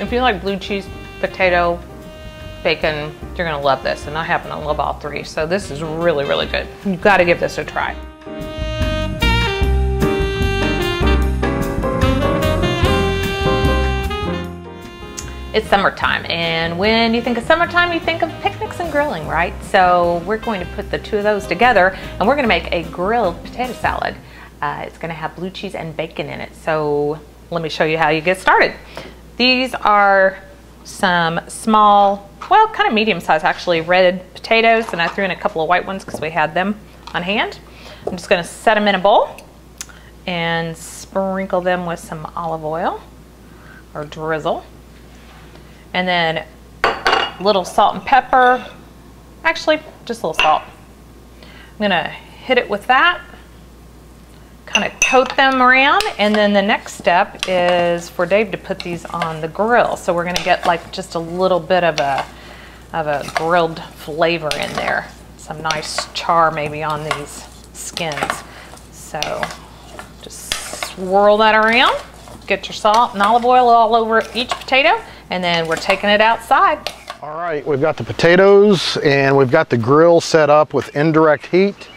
If you like blue cheese, potato, bacon, you're gonna love this. And I happen to love all three. So this is really, really good. You've got to give this a try. It's summertime, and when you think of summertime, you think of picnics and grilling, right? So we're going to put the two of those together, and we're gonna make a grilled potato salad. It's gonna have blue cheese and bacon in it. So let me show you how you get started. These are some small, well, kind of medium size actually, red potatoes, and I threw in a couple of white ones because we had them on hand. I'm just gonna set them in a bowl and sprinkle them with some olive oil or drizzle. And then a little salt and pepper. Actually, just a little salt. I'm gonna hit it with that, kind of coat them around, and then the next step is for Dave to put these on the grill. So we're gonna get like just a little bit of a grilled flavor in there. Some nice char maybe on these skins. So just swirl that around. Get your salt and olive oil all over each potato, and then we're taking it outside. All right, we've got the potatoes and we've got the grill set up with indirect heat.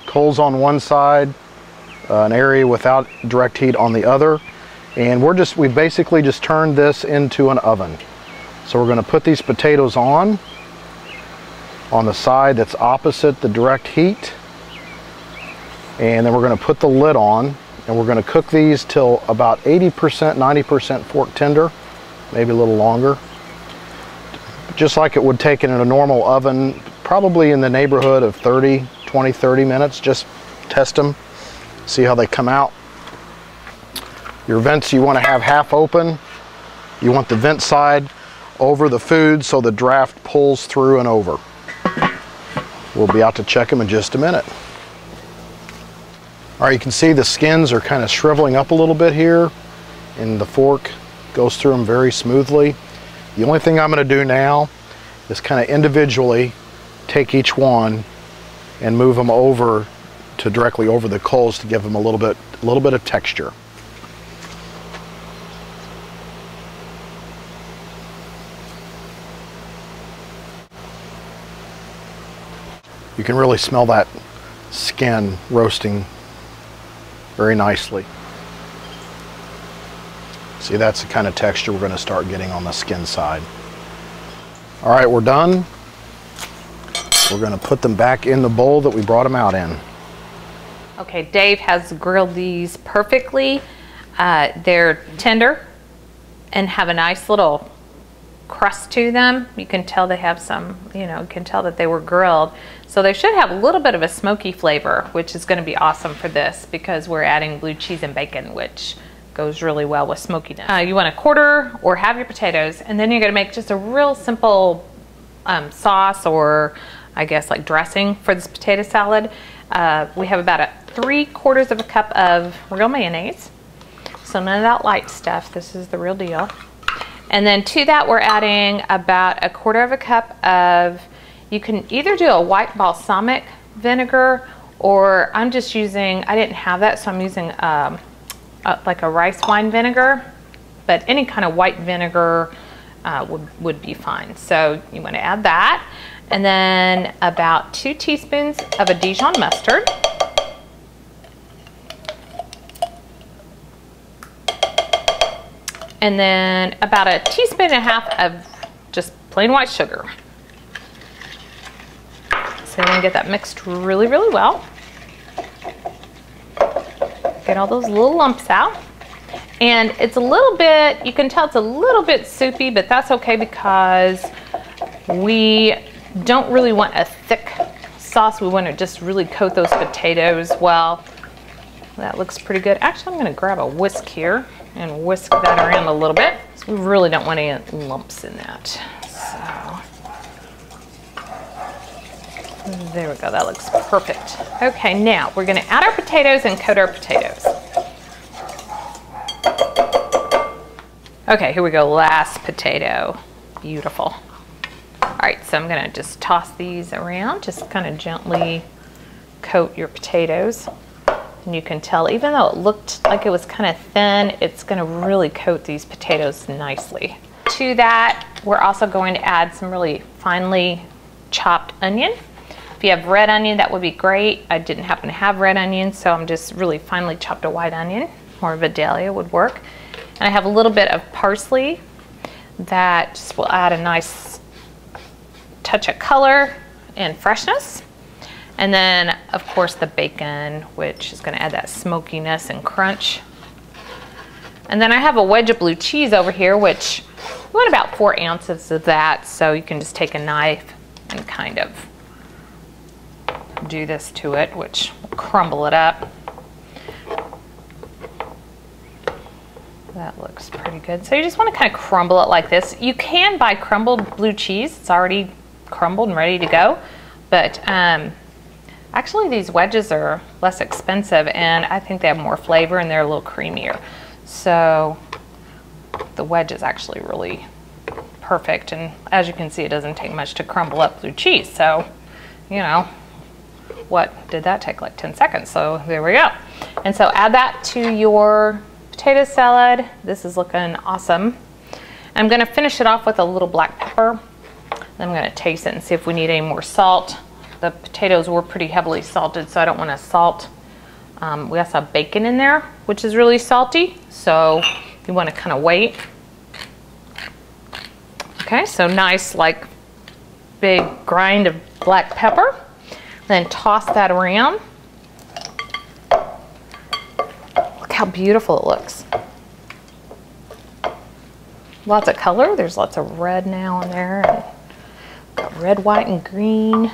Coals on one side, an area without direct heat on the other. And we basically just turned this into an oven. So we're gonna put these potatoes on the side that's opposite the direct heat. And then we're gonna put the lid on, and we're gonna cook these till about 80%, 90% fork tender, maybe a little longer. Just like it would take it in a normal oven, probably in the neighborhood of 20, 30 minutes. Just test them, see how they come out. Your vents you wanna have half open. You want the vent side over the food so the draft pulls through and over. We'll be out to check them in just a minute. All right, you can see the skins are kind of shriveling up a little bit here, and the fork goes through them very smoothly. The only thing I'm going to do now is kind of individually take each one and move them over to directly over the coals to give them a little bit of texture. You can really smell that skin roasting very nicely. See, that's the kind of texture we're going to start getting on the skin side. All right, we're done. We're going to put them back in the bowl that we brought them out in. Okay, Dave has grilled these perfectly. They're tender and have a nice little crust to them. You can tell they have some, you can tell that they were grilled. So they should have a little bit of a smoky flavor, which is going to be awesome for this because we're adding blue cheese and bacon, which goes really well with smokiness. You want to quarter or halve your potatoes, and then you're going to make just a real simple sauce, or I guess like dressing for this potato salad. We have about 3/4 of a cup of real mayonnaise. So none of that light stuff. This is the real deal. And then to that, we're adding about 1/4 of a cup of, you can either do a white balsamic vinegar, or I'm just using, I didn't have that, so I'm using like a rice wine vinegar, but any kind of white vinegar would be fine. So you want to add that. And then about 2 teaspoons of a Dijon mustard. And then about 1.5 teaspoons of just plain white sugar. So you're gonna get that mixed really, really well. Get all those little lumps out. And it's a little bit, you can tell it's a little bit soupy, but that's okay because we don't really want a thick sauce. We want to just really coat those potatoes well. That looks pretty good. Actually, I'm gonna grab a whisk here and whisk that around a little bit. So we really don't want any lumps in that. So there we go, that looks perfect. Okay, now we're gonna add our potatoes and coat our potatoes. Okay, here we go, last potato. Beautiful. All right, so I'm gonna just toss these around, just kind of gently coat your potatoes. And you can tell, even though it looked like it was kind of thin, it's gonna really coat these potatoes nicely. to that, we're also going to add some really finely chopped onion. If you have red onion, that would be great. I didn't happen to have red onion, so I'm just really finely chopped a white onion. More of a dahlia would work. And I have a little bit of parsley that just will add a nice touch of color and freshness. And then, of course, the bacon, which is going to add that smokiness and crunch. And then I have a wedge of blue cheese over here, which you want about 4 ounces of that. So you can just take a knife and kind of do this to it, which will crumble it up. That looks pretty good. So you just want to kind of crumble it like this. You can buy crumbled blue cheese. It's already crumbled and ready to go. But actually these wedges are less expensive and I think they have more flavor and they're a little creamier. So the wedge is actually really perfect. And as you can see, it doesn't take much to crumble up blue cheese. So, you know, what did that take? Like 10 seconds. So there we go. And so add that to your potato salad. This is looking awesome. I'm going to finish it off with a little black pepper. Then I'm going to taste it and see if we need any more salt. The potatoes were pretty heavily salted, so I don't want to salt. We also have bacon in there, which is really salty, so you want to kind of wait. Okay, so nice, like, big grind of black pepper. Then toss that around. Look how beautiful it looks. Lots of color. There's lots of red now in there. And got red, white, and green.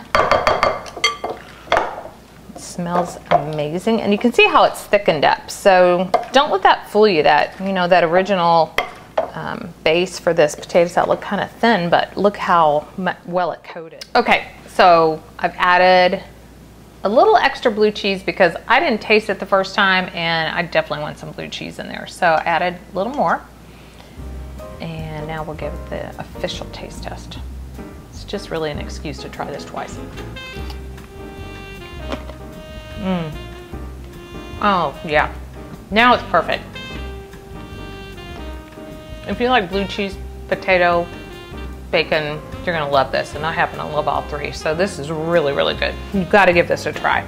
It smells amazing. And you can see how it's thickened up. So don't let that fool you that, you know, that original base for this potato salad looked kind of thin, but look how well it coated. Okay, so I've added a little extra blue cheese because I didn't taste it the first time and I definitely want some blue cheese in there. So I added a little more. And now we'll give it the official taste test. It's just really an excuse to try this twice. Oh, yeah. Now it's perfect. If you like blue cheese, potato, bacon, you're gonna love this. And I happen to love all three. So this is really, really good. You've got to give this a try.